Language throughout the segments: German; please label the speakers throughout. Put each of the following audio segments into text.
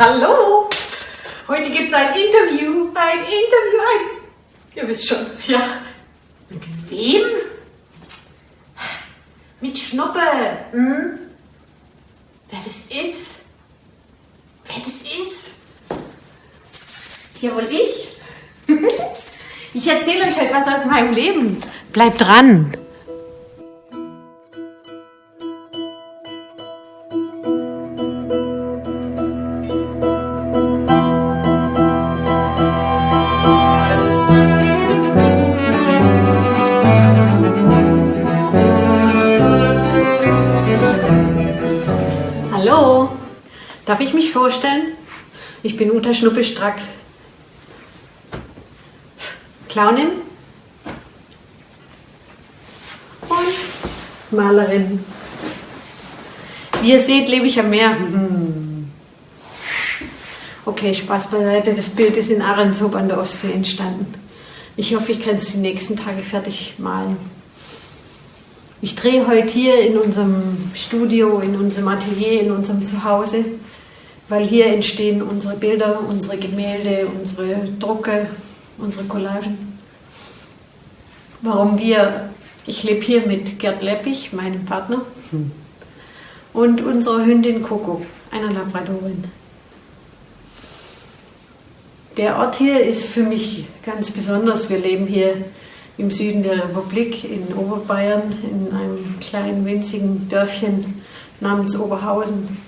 Speaker 1: Hallo! Heute gibt es ein Interview. Ihr wisst schon, ja. Mit wem? Mit Schnuppe. Wer das ist? Ja, wohl ich. Ich erzähle euch heute was aus meinem Leben. Bleibt dran. Hallo, darf ich mich vorstellen? Ich bin Uta Schnuppe-Strack. Clownin und Malerin. Wie ihr seht, lebe ich am Meer. Okay, Spaß beiseite. Das Bild ist in Ahrenshoop an der Ostsee entstanden. Ich hoffe, ich kann es die nächsten Tage fertig malen. Ich drehe heute hier in unserem Studio, in unserem Atelier, in unserem Zuhause, weil hier entstehen unsere Bilder, unsere Gemälde, unsere Drucke, unsere Collagen. Warum wir? Ich lebe hier mit Gerd Leppich, meinem Partner, und unserer Hündin Coco, einer Labradorin. Der Ort hier ist für mich ganz besonders. Wir leben hier im Süden der Republik, in Oberbayern, in einem kleinen, winzigen Dörfchen namens Oberhausen.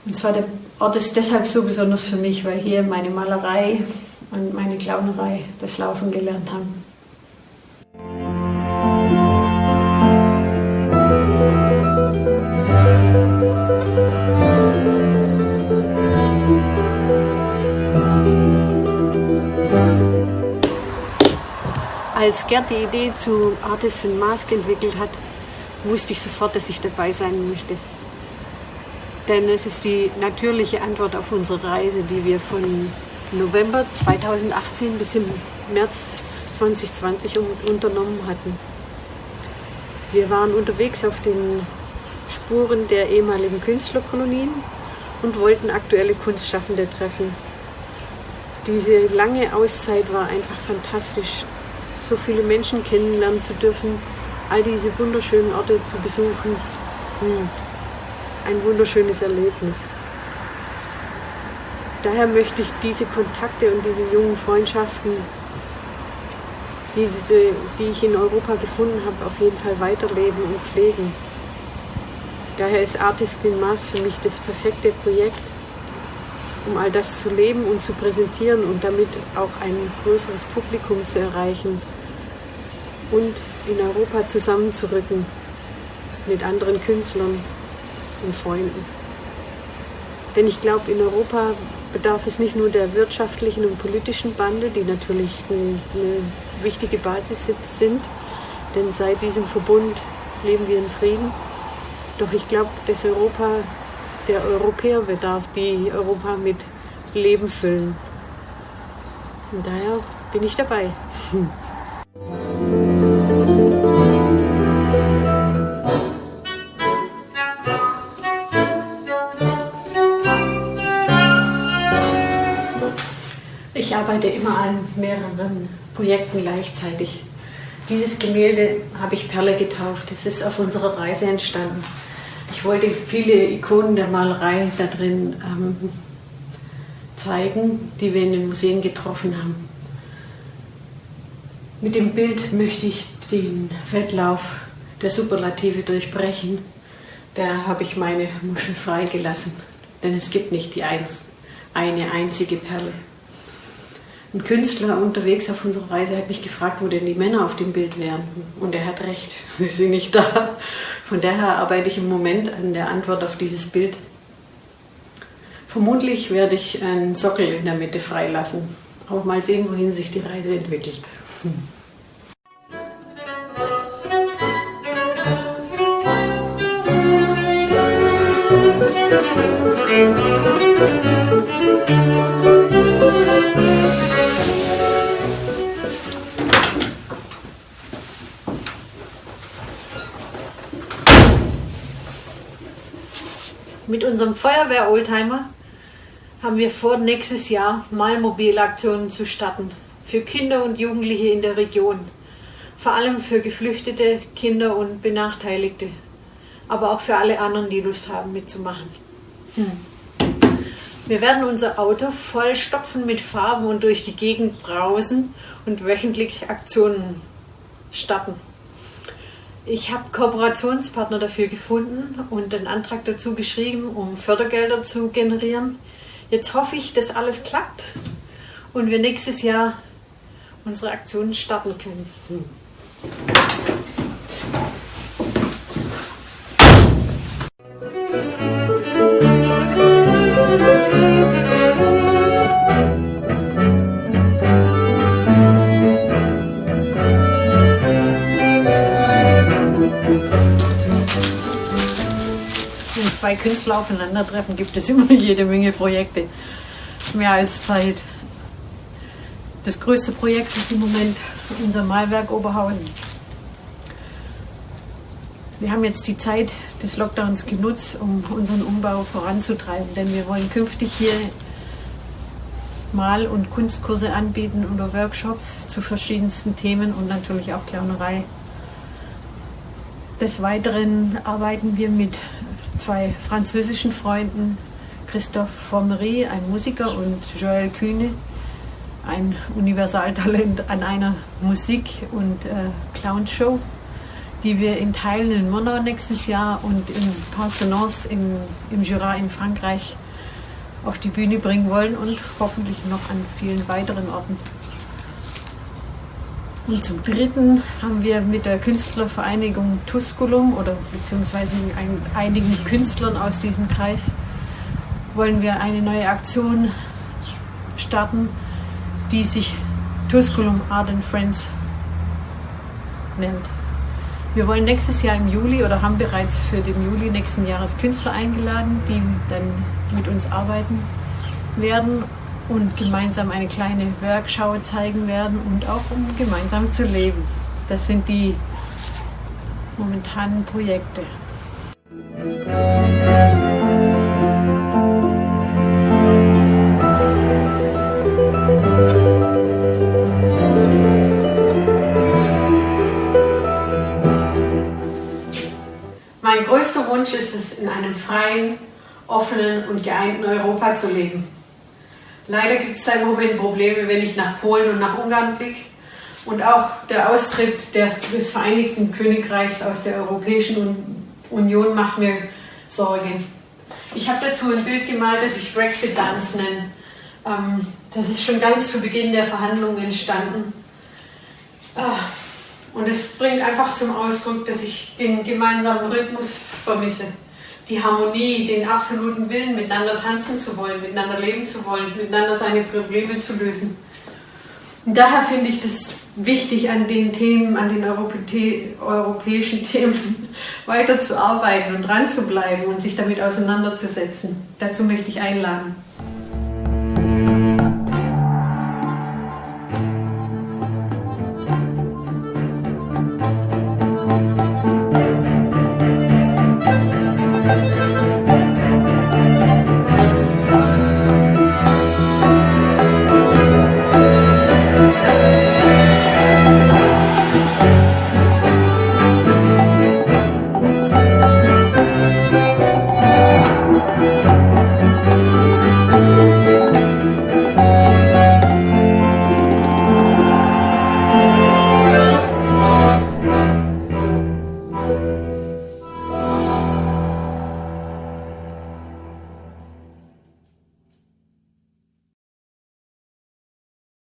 Speaker 1: Und zwar der Ort ist deshalb so besonders für mich, weil hier meine Malerei und meine Clownerei das Laufen gelernt haben. Als Gerd die Idee zu Artist in Mask entwickelt hat, wusste ich sofort, dass ich dabei sein möchte. Denn es ist die natürliche Antwort auf unsere Reise, die wir von November 2018 bis im März 2020 unternommen hatten. Wir waren unterwegs auf den Spuren der ehemaligen Künstlerkolonien und wollten aktuelle Kunstschaffende treffen. Diese lange Auszeit war einfach fantastisch, so viele Menschen kennenlernen zu dürfen, all diese wunderschönen Orte zu besuchen. Ein wunderschönes Erlebnis. Daher möchte ich diese Kontakte und diese jungen Freundschaften, die ich in Europa gefunden habe, auf jeden Fall weiterleben und pflegen. Daher ist Artist in Mask für mich das perfekte Projekt, um all das zu leben und zu präsentieren und damit auch ein größeres Publikum zu erreichen und in Europa zusammenzurücken mit anderen Künstlern und Freunden. Denn ich glaube, in Europa bedarf es nicht nur der wirtschaftlichen und politischen Bande, die natürlich eine wichtige Basis sind, denn seit diesem Verbund leben wir in Frieden. Doch ich glaube, dass Europa, der Europäer bedarf, die Europa mit Leben füllen. Und daher bin ich dabei. Ich arbeite immer an mehreren Projekten gleichzeitig. Dieses Gemälde habe ich Perle getauft. Es ist auf unserer Reise entstanden. Ich wollte viele Ikonen der Malerei da drin zeigen, die wir in den Museen getroffen haben. Mit dem Bild möchte ich den Wettlauf der Superlative durchbrechen. Da habe ich meine Muschel freigelassen, denn es gibt nicht eine einzige Perle. Ein Künstler unterwegs auf unserer Reise hat mich gefragt, wo denn die Männer auf dem Bild wären. Und er hat recht, sie sind nicht da. Von daher arbeite ich im Moment an der Antwort auf dieses Bild. Vermutlich werde ich einen Sockel in der Mitte freilassen. Auch mal sehen, wohin sich die Reise entwickelt. Mit unserem Feuerwehr-Oldtimer haben wir vor, nächstes Jahr Malmobilaktionen zu starten für Kinder und Jugendliche in der Region. Vor allem für Geflüchtete, Kinder und Benachteiligte, aber auch für alle anderen, die Lust haben mitzumachen. Wir werden unser Auto voll stopfen mit Farben und durch die Gegend brausen und wöchentlich Aktionen starten. Ich habe Kooperationspartner dafür gefunden und einen Antrag dazu geschrieben, um Fördergelder zu generieren. Jetzt hoffe ich, dass alles klappt und wir nächstes Jahr unsere Aktionen starten können. Wenn zwei Künstler aufeinandertreffen, gibt es immer jede Menge Projekte. Mehr als Zeit. Das größte Projekt ist im Moment unser Malwerk Oberhausen. Wir haben jetzt die Zeit des Lockdowns genutzt, um unseren Umbau voranzutreiben, denn wir wollen künftig hier Mal- und Kunstkurse anbieten oder Workshops zu verschiedensten Themen und natürlich auch Clownerei. Des Weiteren arbeiten wir mit zwei französischen Freunden, Christophe Formery, ein Musiker, und Joël Kühne, ein Universaltalent, an einer Musik- und Clownshow, die wir in Teilen in Murnau nächstes Jahr und in Parsenance im Jura in Frankreich auf die Bühne bringen wollen und hoffentlich noch an vielen weiteren Orten. Und zum Dritten haben wir mit der Künstlervereinigung Tusculum oder beziehungsweise einigen Künstlern aus diesem Kreis wollen wir eine neue Aktion starten, die sich Tusculum Art and Friends nennt. Wir wollen nächstes Jahr im Juli oder haben bereits für den Juli nächsten Jahres Künstler eingeladen, die dann mit uns arbeiten werden und gemeinsam eine kleine Werkschau zeigen werden und auch um gemeinsam zu leben. Das sind die momentanen Projekte. Mein größter Wunsch ist es, in einem freien, offenen und geeinten Europa zu leben. Leider gibt es da im Moment Probleme, wenn ich nach Polen und nach Ungarn blicke. Und auch der Austritt des Vereinigten Königreichs aus der Europäischen Union macht mir Sorge. Ich habe dazu ein Bild gemalt, das ich Brexit Dance nenne. Das ist schon ganz zu Beginn der Verhandlungen entstanden. Und es bringt einfach zum Ausdruck, dass ich den gemeinsamen Rhythmus vermisse. Die Harmonie, den absoluten Willen, miteinander tanzen zu wollen, miteinander leben zu wollen, miteinander seine Probleme zu lösen. Und daher finde ich das wichtig, an den Themen, an den europäischen Themen weiterzuarbeiten und dran zu bleiben und sich damit auseinanderzusetzen. Dazu möchte ich einladen.